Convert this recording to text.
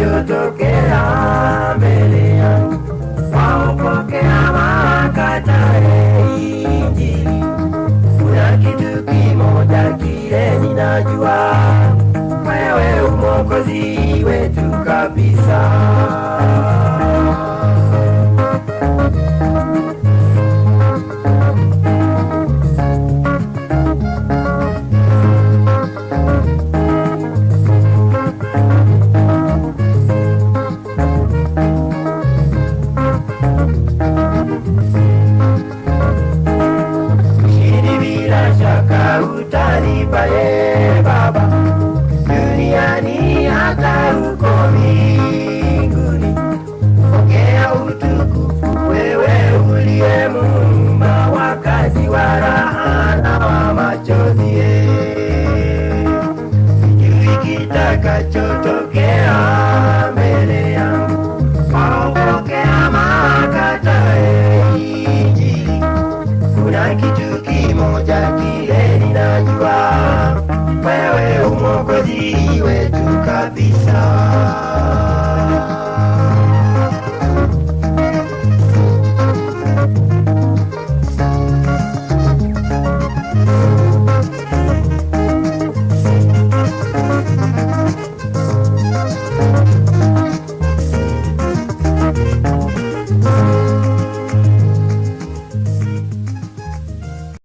kitakachotokea mbele yangu, waupokea wakatae Injili. Kuna kitu kimoja kile ninajua, wewe Mwokozi wetu kabisa. Utanipa Baba, duniani hata huko mbinguni. Pokea utukufu wewe uliye Muumba, wakati wa raha na wa machozi. Sijui kitakachotokea mbele yangu, waupokea wakatae Injili. Kuna kitu kimoja kile ninajua, wewe Mwokozi wetu kabisa.